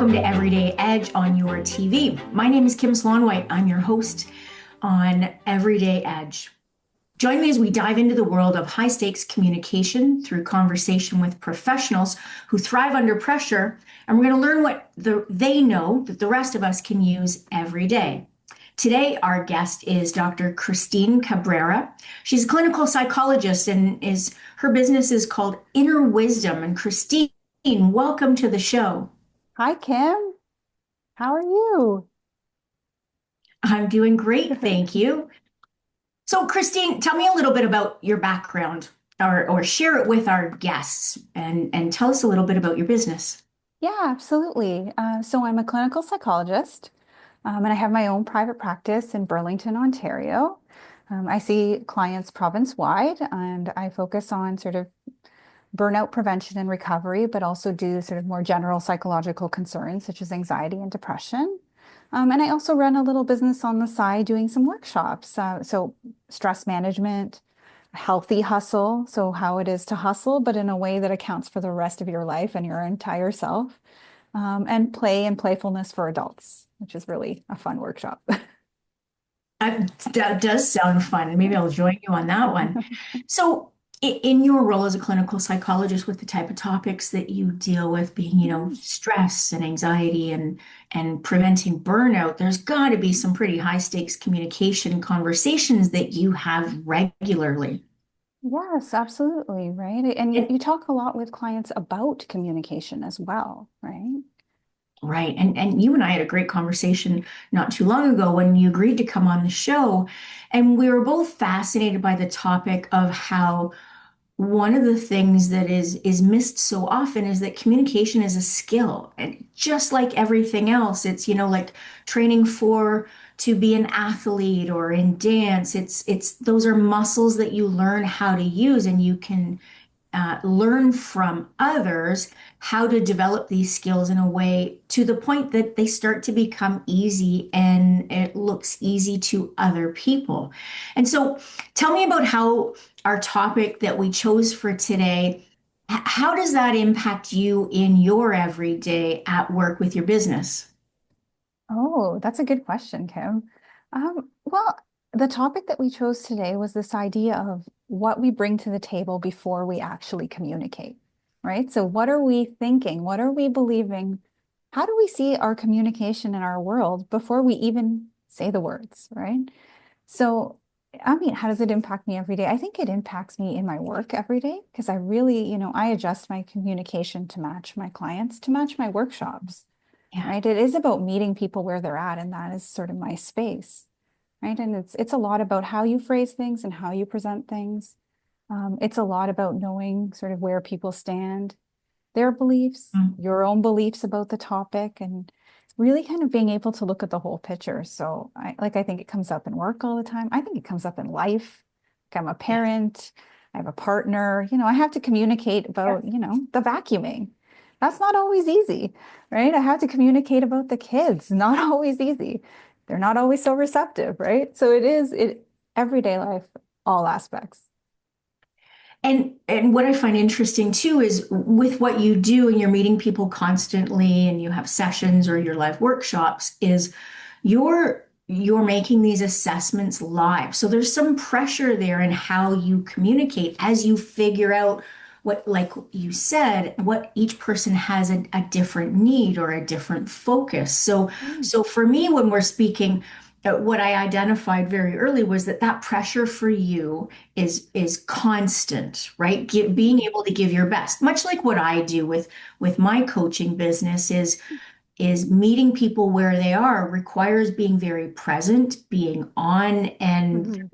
welcome to Everyday Edge on your TV. My name is Kim Slaunwhite. I'm your host on Everyday Edge. Join me as we dive into the world of high stakes communication through conversation with professionals who thrive under pressure. And we're going to learn what they know that the rest of us can use every day. Today, our guest is Dr. Christine Cabrera. She's a clinical psychologist and her business is called Inner Wisdom. And Christine, welcome to the show. Hi, Kim. How are you? I'm doing great, thank you. So, Christine, tell me a little bit about your background or share it with our guests and tell us a little bit about your business. Yeah, absolutely. So I'm a clinical psychologist, and I have my own private practice in Burlington, Ontario. I see clients province-wide, and I focus on sort of burnout prevention and recovery, but also do sort of more general psychological concerns such as anxiety and depression. And I also run a little business on the side doing some workshops. So stress management, healthy hustle, so how it is to hustle, but in a way that accounts for the rest of your life and your entire self, and play and playfulness for adults, which is really a fun workshop. That does sound fun. Maybe I'll join you on that one. So, in your role as a clinical psychologist, with the type of topics that you deal with, being, stress and anxiety and preventing burnout, there's got to be some pretty high stakes communication conversations that you have regularly. Yes, absolutely, right? And you, And you talk a lot with clients about communication as well, right? right. And you and I had a great conversation not too long ago when you agreed to come on the show. And we were both fascinated by the topic of how one of the things that is missed so often is that communication is a skill. And just like everything else, it's, like training for to be an athlete or in dance. It's those are muscles that you learn how to use and you can learn from others how to develop these skills in a way to the point that they start to become easy and it looks easy to other people. And so tell me about how our topic that we chose for today, how does that impact you in your everyday at work with your business? Oh, that's a good question, Kim. Well, the topic that we chose today was this idea of what we bring to the table before we actually communicate, right? So, what are we thinking? What are we believing? How do we see our communication in our world before we even say the words, right? So, I mean, how does it impact me every day? I think it impacts me in my work every day because I really, I adjust my communication to match my clients, to match my workshops, Yeah. right? It is about meeting people where they're at, and that is sort of my space, right? And it's a lot about how you phrase things and how you present things. It's a lot about knowing sort of where people stand, their beliefs, Mm. your own beliefs about the topic, and really kind of being able to look at the whole picture. So I think it comes up in work all the time. I think it comes up in life. Like I'm a Yeah. parent, I have a partner, I have to communicate Yeah. about, the vacuuming. That's not always easy, right? I have to communicate about the kids, not always easy. They're not always so receptive, right? So it everyday life, all aspects. And what I find interesting too is with what you do and you're meeting people constantly and you have sessions or your live workshops is you're making these assessments live. So there's some pressure there in how you communicate as you figure out what, like you said, what each person has a different need or a different focus. So for me, when we're speaking, what I identified very early was that pressure for you is constant, right? Being able to give your best, much like what I do with my coaching business is meeting people where they are requires being very present, being on, and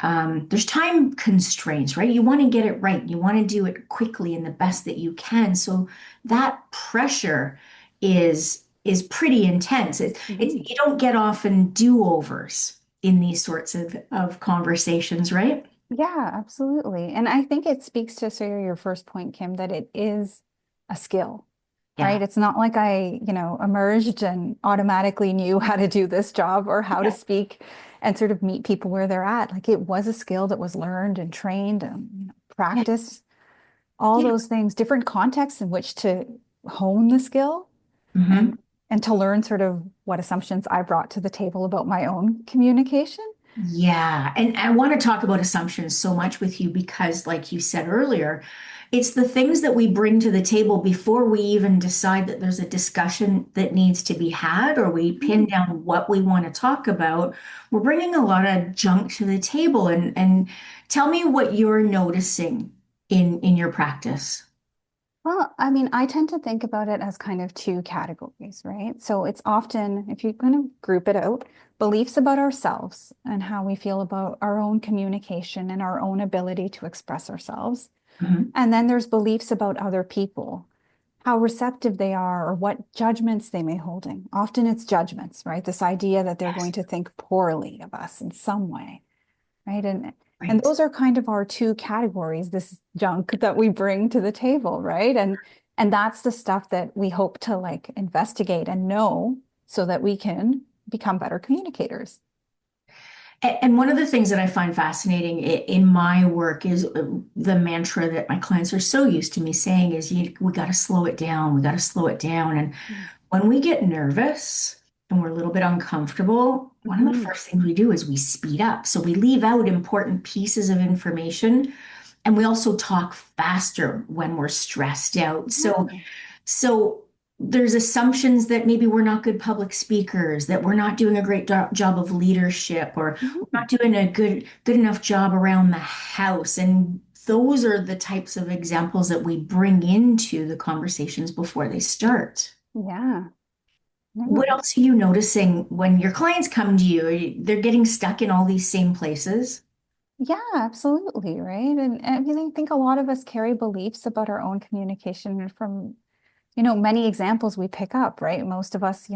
Mhm. there's time constraints, right? You want to get it right. You want to do it quickly and the best that you can. So that pressure is pretty intense. Mhm. You don't get often do-overs in these sorts of conversations, right? Yeah, absolutely. And I think it speaks to sort of your first point, Kim, that it is a skill, right? Yeah. It's not like I, emerged and automatically knew how to do this job or how to Yeah. speak and sort of meet people where they're at. Like it was a skill that was learned and trained and Yeah. practiced, all Yeah. those things, different contexts in which to hone the skill. Hmm. and and to learn sort of what assumptions I brought to the table about my own communication. Yeah. And I want to talk about assumptions so much with you because, like you said earlier, it's the things that we bring to the table before we even decide that there's a discussion that needs to be had or we pin Mm. down what we want to talk about. We're bringing a lot of junk to the table. And tell me what you're noticing in your practice. Well, I mean, I tend to think about it as kind of two categories, right? So it's often, if you're going to group it out, beliefs about ourselves and how we feel about our own communication and our own ability to express ourselves. Mhm. And then there's beliefs about other people, how receptive they are or what judgments they may holding. Often it's judgments, right? This idea that they're going Yes. to think poorly of us in some way, right? And Right. those are kind of our two categories, this junk that we bring to the table, right? And that's the stuff that we hope to like investigate and know so that we can become better communicators. And one of the things that I find fascinating in my work is the mantra that my clients are so used to me saying is we got to slow it down. We got to slow it down. And when we get nervous and we're a little bit uncomfortable, one of the Mm-hmm. first things we do is we speed up. So we leave out important pieces of information and we also talk faster when we're stressed out. So there's assumptions that maybe we're not good public speakers, that we're not doing a great job of leadership, or we're Mm-hmm. not doing a good enough job around the house. And those are the types of examples that we bring into the conversations before they start. Yeah. What Yeah. else are you noticing when your clients come to you? They're getting stuck in all these same places? Yeah, absolutely, right? And I mean, I think a lot of us carry beliefs about our own communication from, many examples we pick up, right? Most of us,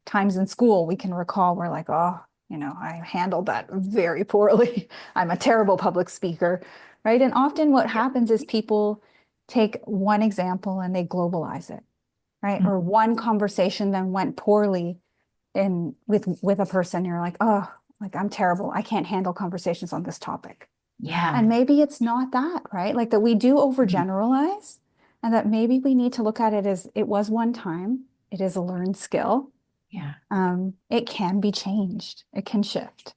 times in school we can recall we're like, oh, I handled that very poorly. I'm a terrible public speaker, right? And often what happens is people take one example and they globalize it, right? Or one conversation then went poorly in with a person, you're like, oh, like I'm terrible. I can't handle conversations on this topic. Yeah. And maybe it's not that, right? Like that we do overgeneralize and that maybe we need to look at it as it was one time. It is a learned skill. Yeah. It can be changed. It can shift.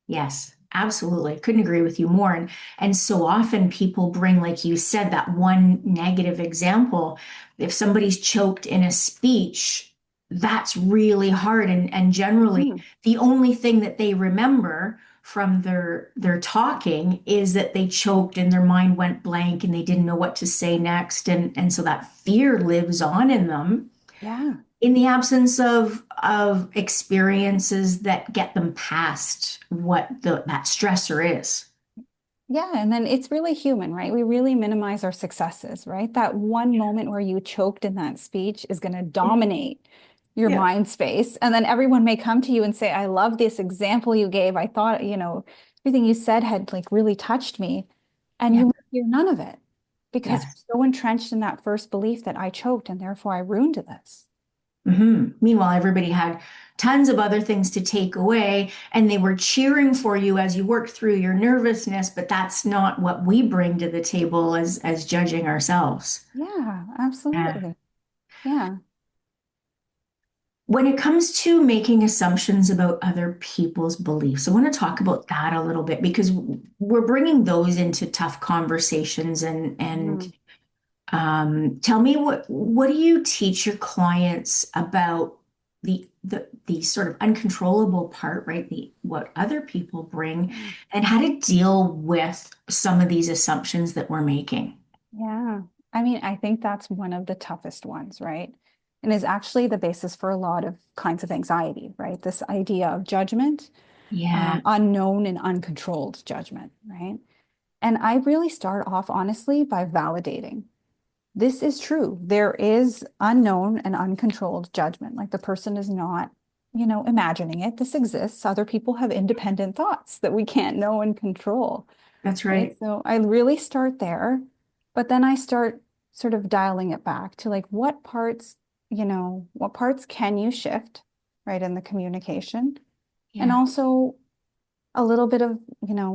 Yes, absolutely. Couldn't agree with you more. And so often people bring, like you said, that one negative example. If somebody's choked in a speech, that's really hard. And generally Mhm. the only thing that they remember from their talking is that they choked and their mind went blank and they didn't know what to say next. And so that fear lives on in them Yeah. in the absence of experiences that get them past what that stressor is. Yeah, and then it's really human, right? We really minimize our successes, right? That one moment where you choked in that speech is going to dominate your Yeah. mind space. And then everyone may come to you and say, I love this example you gave. I thought, everything you said had like really touched me. And Yeah. you hear none of it because Yes. you're so entrenched in that first belief that I choked and therefore I ruined this. Meanwhile, everybody had tons of other things to take away, and they were cheering for you as you worked through your nervousness, but that's not what we bring to the table as judging ourselves. Yeah, Yeah. absolutely. Yeah. When it comes to making assumptions about other people's beliefs, I want to talk about that a little bit because we're bringing those into tough conversations and Mm. tell me what do you teach your clients about the sort of uncontrollable part, right? The what other people bring and how to deal with some of these assumptions that we're making. Yeah. I mean, I think that's one of the toughest ones, right? And is actually the basis for a lot of kinds of anxiety, right? This idea of judgment, Yeah, unknown and uncontrolled judgment, right? And I really start off honestly by validating. This is true. There is unknown and uncontrolled judgment. Like the person is not, imagining it. This exists. Other people have independent thoughts that we can't know and control. that's Right. right. So I really start there, but then I start sort of dialing it back to like what parts can you shift, right, in the communication? And Yeah. also a little bit of,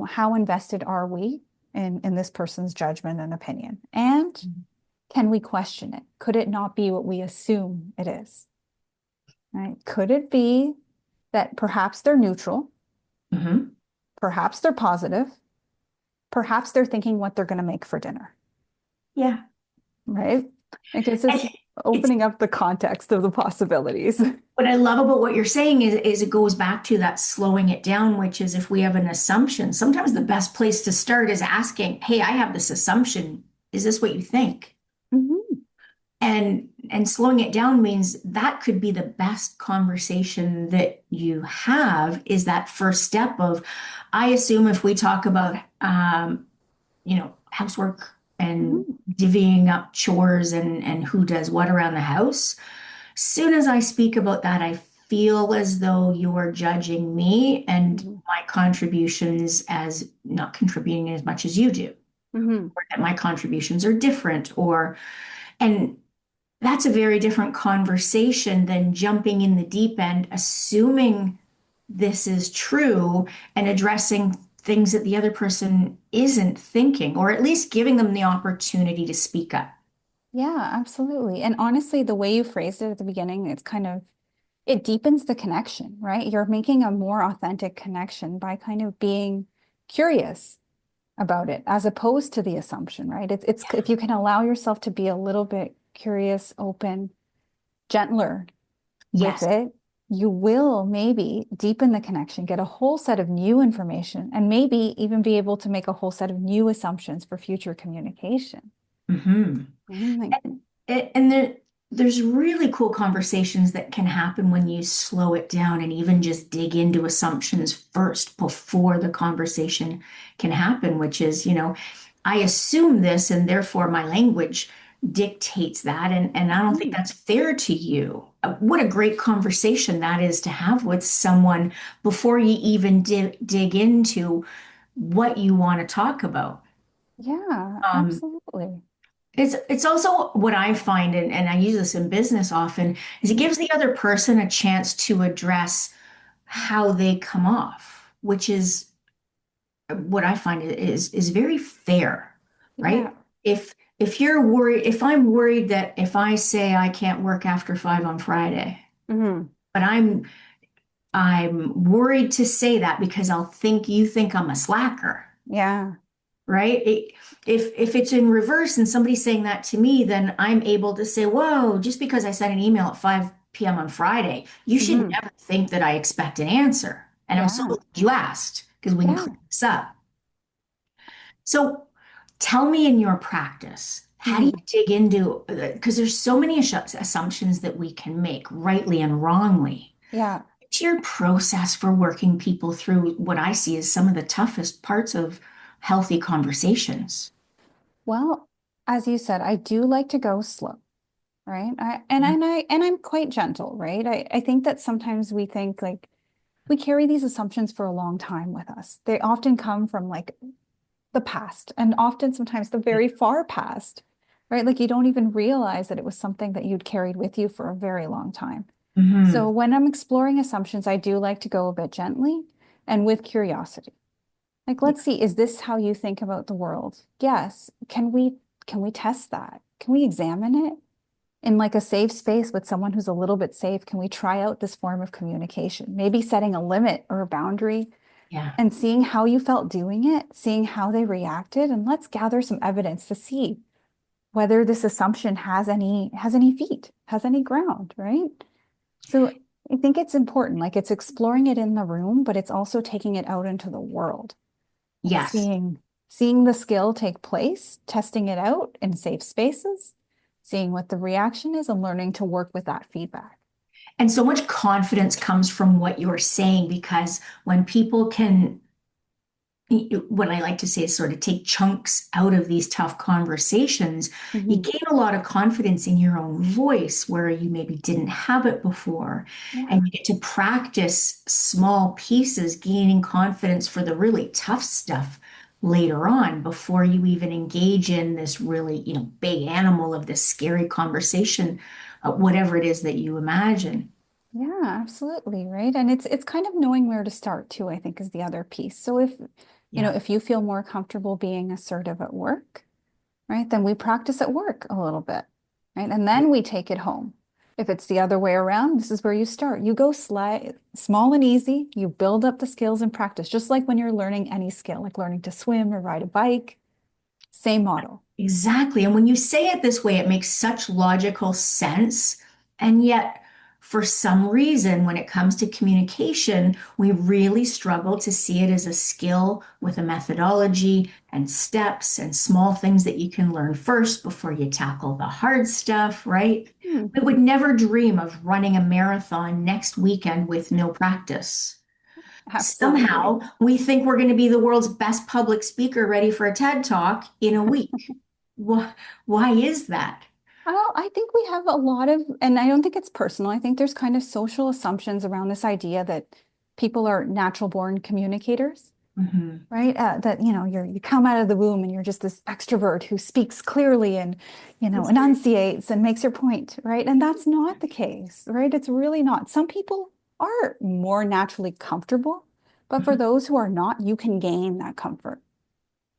how invested are we in this person's judgment and opinion? And can we question it? Could it not be what we assume it is? right? Could it be that perhaps they're neutral, Hmm. perhaps they're positive, perhaps they're thinking what they're going to make for dinner, Yeah. right? Like it's And just it's opening up the context of the possibilities. what I love about what you're saying is it goes back to that slowing it down, which is if we have an assumption, sometimes the best place to start is asking, hey, I have this assumption. Is this what you think? Mhm. And slowing it down means that could be the best conversation that you have is that first step of, I assume if we talk about housework and Mhm. divvying up chores and who does what around the house, soon as I speak about that, I feel as though you are judging me and Mhm. my contributions as not contributing as much as you do, Mhm. or that my contributions are different, or and that's a very different conversation than jumping in the deep end, assuming this is true and addressing things that the other person isn't thinking, or at least giving them the opportunity to speak up. Yeah, absolutely. And honestly, the way you phrased it at the beginning, it's kind of it deepens the connection, right? You're making a more authentic connection by kind of being curious about it as opposed to the assumption, right? It's if you can allow yourself to be a little bit curious, open, gentler with Yes. it, you will maybe deepen the connection, get a whole set of new information, and maybe even be able to make a whole set of new assumptions for future communication. Hmm. Like, And there's really cool conversations that can happen when you slow it down and even just dig into assumptions first before the conversation can happen, which is, I assume this and therefore my language dictates that. And I don't think mhm. that's fair to you. What a great conversation that is to have with someone before you even dig into what you want to talk about. Yeah, Um, absolutely. it's also what I find, and I use this in business often, is it Mhm. gives the other person a chance to address how they come off, which is what I find is very fair, Yeah. right? If you're worried, if I'm worried that if I say I can't work after 5 on Friday, Mhm. but I'm worried to say that because I'll think you think I'm a slacker, Yeah. right? If it's in reverse and somebody's saying that to me, then I'm able to say, whoa, just because I sent an email at 5 p.m. on Friday, you should Mhm. never think that I expect an answer. And I'm so Yeah. glad you asked because we can Yeah. clear this up. So tell me in your practice, how do you Mhm. dig into, because there's so many assumptions that we can make rightly and wrongly. Yeah. What's your process for working people through what I see as some of the toughest parts of healthy conversations? Well, as you said, I do like to go slow, right? I'm quite gentle, right? I think that sometimes we think like we carry these assumptions for a long time with us. They often come from like the past and often sometimes the very far past, right? Like you don't even realize that it was something that you'd carried with you for a very long time. So Hmm. when I'm exploring assumptions, I do like to go a bit gently and with curiosity. Like, let's see, is this how you think about the world? Yes. Can we test that? Can we examine it in like a safe space with someone who's a little bit safe? Can we try out this form of communication? Maybe setting a limit or a boundary Yeah. and seeing how you felt doing it, seeing how they reacted, and let's gather some evidence to see whether this assumption has any feet, has any ground, right? So I think it's important, like it's exploring it in the room, but it's also taking it out into the world and Yes. seeing the skill take place, testing it out in safe spaces, seeing what the reaction is and learning to work with that feedback. And so much confidence comes from what you're saying because when people can, what I like to say is sort of take chunks out of these tough conversations, you Mhm. gain a lot of confidence in your own voice where you maybe didn't have it before. Yeah. And you get to practice small pieces, gaining confidence for the really tough stuff later on before you even engage in this really, big animal of this scary conversation, whatever it is that you imagine. Yeah, absolutely, right? And it's kind of knowing where to start too, I think is the other piece. So Yeah. if you feel more comfortable being assertive at work, right, then we practice at work a little bit, right? And then we take it home. If it's the other way around, this is where you start. You go small and easy. You build up the skills and practice, just like when you're learning any skill, like learning to swim or ride a bike. Same model. Exactly. And when you say it this way, it makes such logical sense. And yet, for some reason, when it comes to communication, we really struggle to see it as a skill with a methodology and steps and small things that you can learn first before you tackle the hard stuff, right? Hmm, We would never dream of running a marathon next weekend with no practice. absolutely. Somehow, we think we're going to be the world's best public speaker ready for a TED Talk in a week. Why is that? Oh, I think we have a lot of, and I don't think it's personal. I think there's kind of social assumptions around this idea that people are natural born communicators, Hmm. right? That, you come out of the womb and you're just this extrovert who speaks clearly and, That's very enunciates and makes your point, right? And that's not the case, right? It's really not. Some people are more naturally comfortable, but for mhm. those who are not, you can gain that comfort,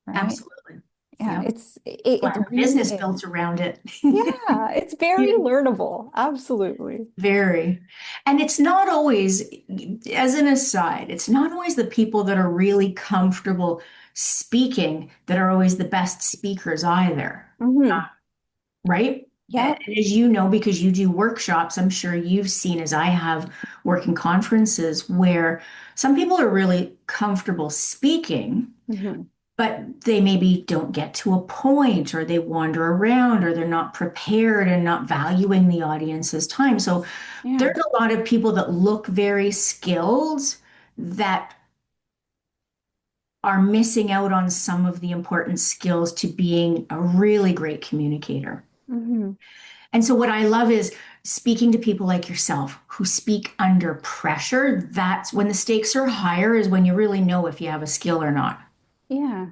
right? Absolutely. Yeah, Yeah. it Like a really business is. built around it. Yeah, it's very Yeah. learnable. Absolutely. Very. And it's not always, as an aside, it's not always the people that are really comfortable speaking that are always the best speakers either. Hmm. Right? And Yep. as you know, because you do workshops, I'm sure you've seen, as I have, working conferences where some people are really comfortable speaking, Hmm. but they maybe don't get to a point, or they wander around, or they're not prepared and not valuing the audience's time. So Yeah. there's a lot of people that look very skilled that are missing out on some of the important skills to being a really great communicator. Hmm. And so, what I love is speaking to people like yourself who speak under pressure. That's when the stakes are higher, is when you really know if you have a skill or not. Yeah,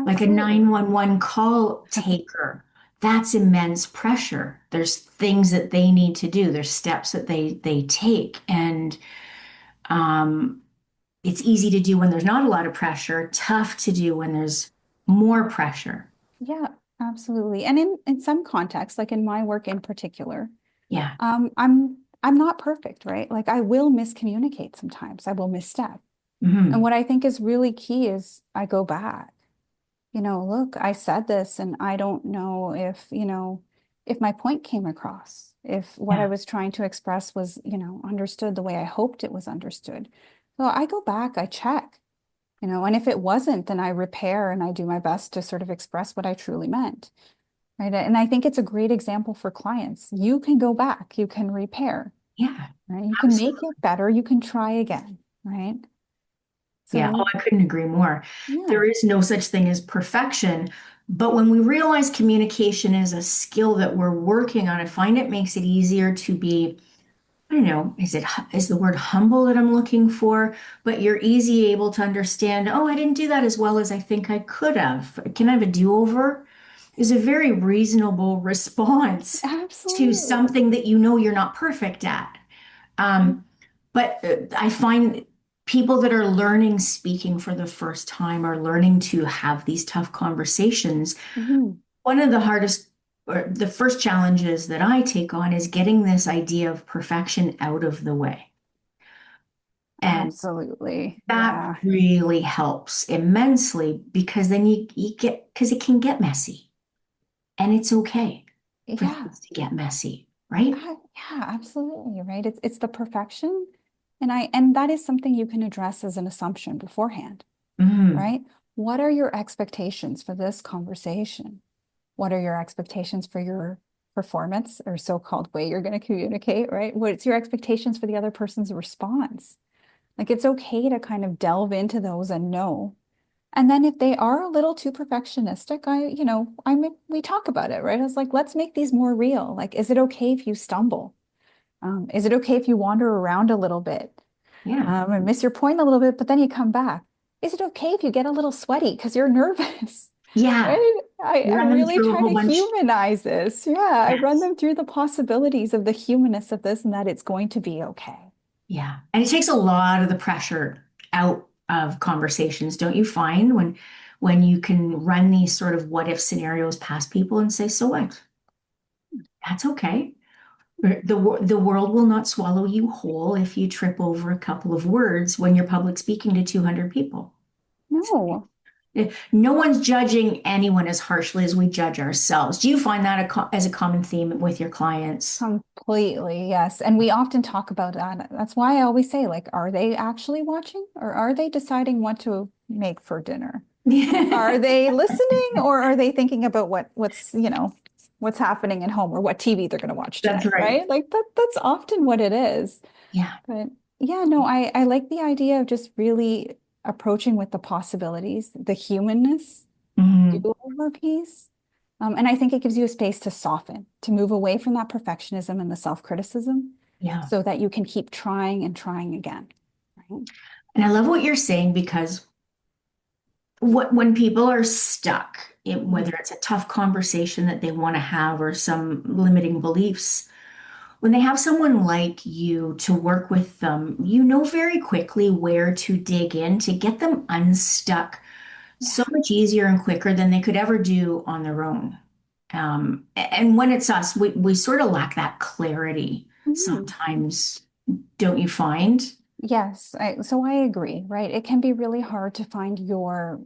Like a absolutely. 911 call taker, that's immense pressure. There's things that they need to do, there's steps that they take. And um, it's easy to do when there's not a lot of pressure, tough to do when there's more pressure. Yeah, absolutely. And in some contexts, like in my work in particular, Yeah. I'm not perfect, right? Like I will miscommunicate sometimes. I will misstep. And Hmm. what I think is really key is I go back. Look, I said this and I don't know if my point came across, if what I Yeah. was trying to express was, understood the way I hoped it was understood. So I go back, I check, and if it wasn't, then I repair and I do my best to sort of express what I truly meant. Right. And I think it's a great example for clients. You can go back, you can repair, Yeah. right? You can make Absolutely. it better, you can try again, right? Yeah, oh, So, I couldn't agree more. There yeah, is no such thing as perfection, but when we realize communication is a skill that we're working on, I find it makes it easier to be, I don't know, is the word humble that I'm looking for? But you're easy able to understand, oh, I didn't do that as well as I think I could have. Can I have a do-over? Is a very reasonable response to absolutely. something that you know you're not perfect at. Um, but I find people that are learning speaking for the first time are learning to have these tough conversations. Mhm. One of the hardest, or the first challenges that I take on is getting this idea of perfection out of the way. And Absolutely. that Yeah. really helps immensely because then you get, because it can get messy and it's okay for Yeah. things to get messy, right? Yeah, absolutely. Right. It's the perfection. And that is something you can address as an assumption beforehand, Hmm. right? What are your expectations for this conversation? What are your expectations for your performance or so-called way you're going to communicate, right? What's your expectations for the other person's response? Like it's okay to kind of delve into those and know. And then if they are a little too perfectionistic, we talk about it, right? I was like, let's make these more real. Like, is it okay if you stumble? Is it okay if you wander around a little bit Yeah. and miss your point a little bit, but then you come back? Is it okay if you get a little sweaty because you're nervous? Yeah. Right? I Run them really through a try whole to bunch. humanize this. Yeah, I run Yes. them through the possibilities of the humanness of this and that it's going to be okay. Yeah. And it takes a lot of the pressure out of conversations, don't you find, when you can run these sort of what if scenarios past people and say, so what? That's okay. The world will not swallow you whole if you trip over a couple of words when you're public speaking to 200 people. No. No one's judging anyone as harshly as we judge ourselves. Do you find that as a common theme with your clients? Completely, yes. And we often talk about that. That's why I always say, like, are they actually watching or are they deciding what to make for dinner? Are they listening or are they thinking about what's happening at home or what TV they're going to watch That's tonight, right. right? Like that's often what it is. Yeah. But yeah, no, I like the idea of just really approaching with the possibilities, the humanness, Mhm. do-over piece. And I think it gives you a space to soften, to move away from that perfectionism and the self-criticism Yeah. so that you can keep trying and trying again. Right? And I love what you're saying because when people are stuck, whether Mm, it's a tough conversation that they want to have or some limiting beliefs, when they have someone like you to work with them, you know very quickly where to dig in to get them unstuck so yeah. much easier and quicker than they could ever do on their own. And when it's us, we sort of lack that clarity Mm. sometimes, don't you find? Yes, so I agree, right? It can be really hard to find your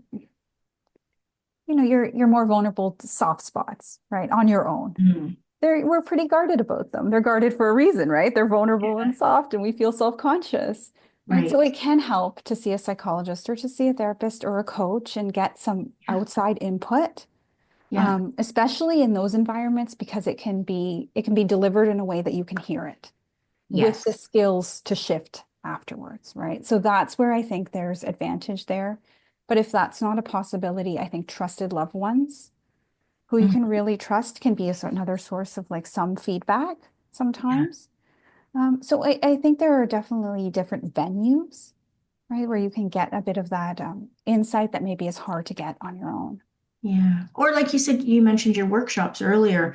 more vulnerable soft spots, right, on your own. Mm, We're pretty guarded about them. They're guarded for a reason, right? They're vulnerable and soft, and we feel self-conscious, right? So right. it can help to see a psychologist or to see a therapist or a coach and get some Yeah. outside input, Yeah. especially in those environments because it can be delivered in a way that you can hear it with the Yes. skills to shift afterwards, right? So that's where I think there's advantage there. But if that's not a possibility, I think trusted loved ones who you Mm, can really trust can be another source of like some feedback yeah. sometimes. So I think there are definitely different venues, right, where you can get a bit of that insight that maybe is hard to get on your own. Yeah. Or like you said, you mentioned your workshops earlier.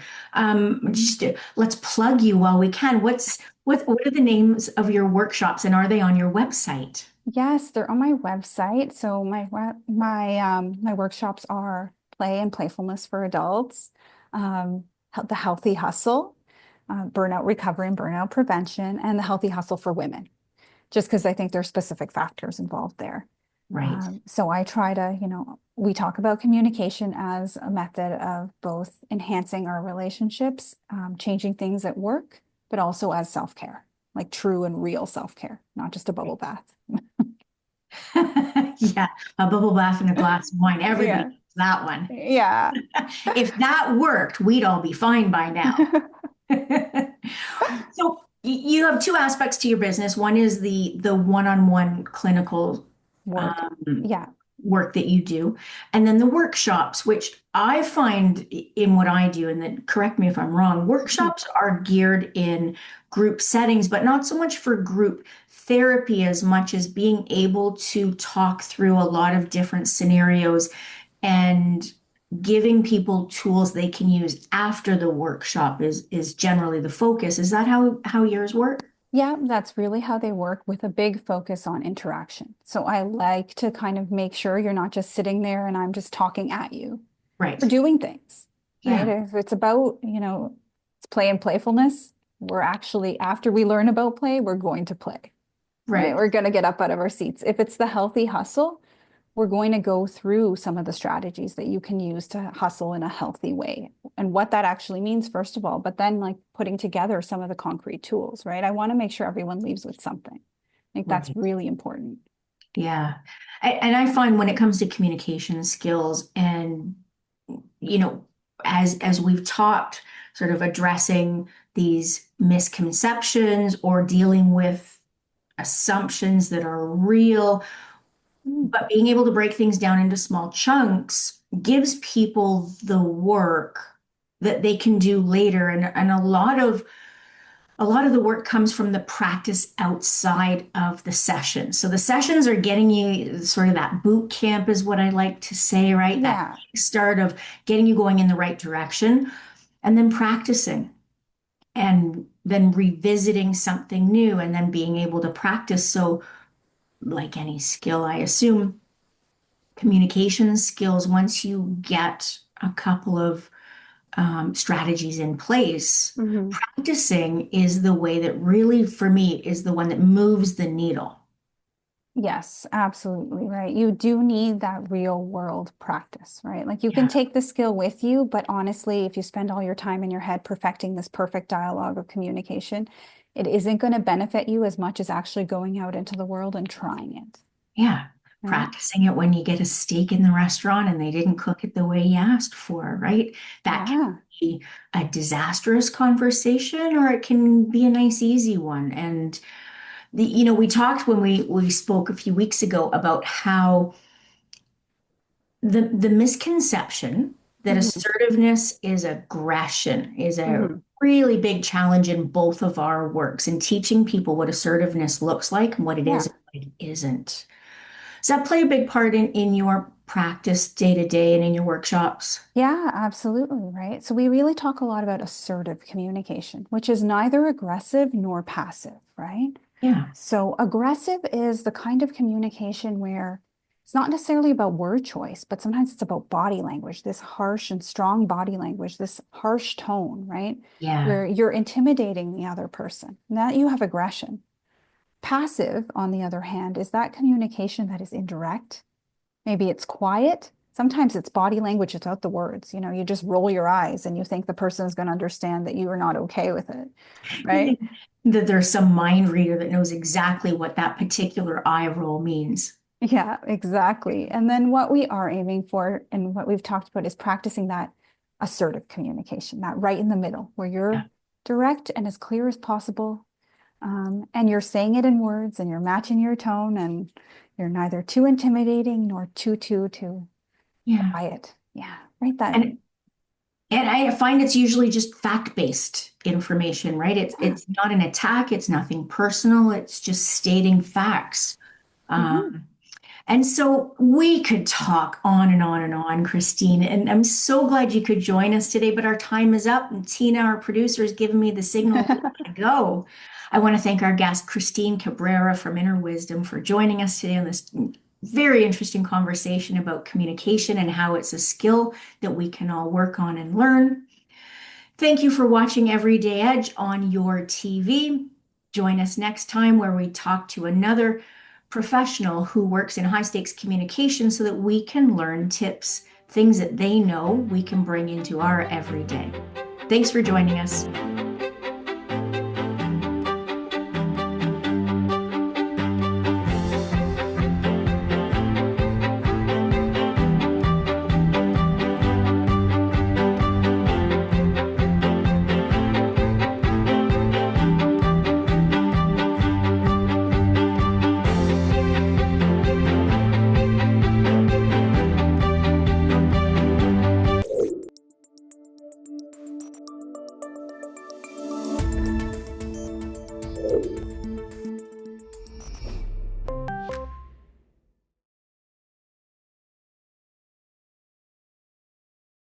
Just let's plug you while we can. What are the names of your workshops and are they on your website? Yes, they're on my website. So my workshops are play and playfulness for adults, the healthy hustle, burnout recovery and burnout prevention, and the healthy hustle for women. Just because I think there's specific factors involved there. Right. So I try to, we talk about communication as a method of both enhancing our relationships, changing things at work, but also as self-care, like true and real self-care, not just a bubble bath. Yeah, a bubble bath and a glass of wine. Everybody Yeah. knows that one. Yeah. If that worked, we'd all be fine by now. So you have two aspects to your business. One is the one-on-one clinical Work. um, Yeah. work that you do, and then the workshops, which I find in what I do, and then correct me if I'm wrong, Mhm. workshops are geared in group settings, but not so much for group therapy as much as being able to talk through a lot of different scenarios and giving people tools they can use after the workshop is generally the focus. Is that how yours work? Yeah, that's really how they work with a big focus on interaction. So I like to kind of make sure you're not just sitting there and I'm just talking at you. We're Right. doing things, right? Yeah. If it's about, it's play and playfulness, we're actually, after we learn about play, we're going to play, right? Right. We're going to get up out of our seats. If it's the healthy hustle, we're going to go through some of the strategies that you can use to hustle in a healthy way and what that actually means, first of all, but then like putting together some of the concrete tools, right? I want to make sure everyone leaves with something. I think that's Right. really important. Yeah. And I find when it comes to communication skills and, you know, as we've talked, sort of addressing these misconceptions or dealing with assumptions that are real, Mm. but being able to break things down into small chunks gives people the work that they can do later. And a lot of the work comes from the practice outside of the sessions. So the sessions are getting you sort of that boot camp is what I like to say, right? That Yeah. start of getting you going in the right direction and then practicing and then revisiting something new and then being able to practice. So like any skill, I assume communication skills, once you get a couple of strategies in place, Hmm. practicing is the way that really, for me, is the one that moves the needle. Yes, absolutely right. You do need that real world practice, right? Like you can Yeah. take the skill with you, but honestly, if you spend all your time in your head perfecting this perfect dialogue or communication, it isn't going to benefit you as much as actually going out into the world and trying it, Yeah. right? Practicing it when you get a steak in the restaurant and they didn't cook it the way you asked for, right? That can Yeah. be a disastrous conversation or it can be a nice, easy one. And we talked when we spoke a few weeks ago about how the misconception that Hmm. assertiveness is aggression is a Hmm. really big challenge in both of our works and teaching people what assertiveness looks like and what it is Yeah. and what it isn't. Does that play a big part in your practice day to day and in your workshops? Yeah, absolutely, right? So we really talk a lot about assertive communication, which is neither aggressive nor passive, right? Yeah, So aggressive is the kind of communication where it's not necessarily about word choice, but sometimes it's about body language, this harsh and strong body language, this harsh tone, right? yeah, Where you're intimidating the other person. Now you have aggression. Passive, on the other hand, is that communication that is indirect. Maybe it's quiet. Sometimes it's body language without the words. You just roll your eyes and you think the person is going to understand that you are not okay with it, You right? think that there's some mind reader that knows exactly what that particular eye roll means. Yeah, exactly. And then what we are aiming for and what we've talked about is practicing that assertive communication, that right in the middle, where Yeah, you're direct and as clear as possible. And you're saying it in words and you're matching your tone and you're neither too intimidating nor too yeah. quiet. Yeah, right. That, And and I find it's usually just fact-based information, right? It's yeah. it's not an attack, it's nothing personal, it's just stating facts. Hmm. Um, And so we could talk on and on and on, Christine, and I'm so glad you could join us today, but our time is up, and Tina, our producer, has given me the signal we gotta go. I want to thank our guest, Christine Cabrera from Inner Wisdom, for joining us today on this very interesting conversation about communication and how it's a skill that we can all work on and learn. Thank you for watching Everyday Edge on your TV. Join us next time where we talk to another professional who works in high stakes communication so that we can learn tips, things that they know we can bring into our everyday. Thanks for joining us.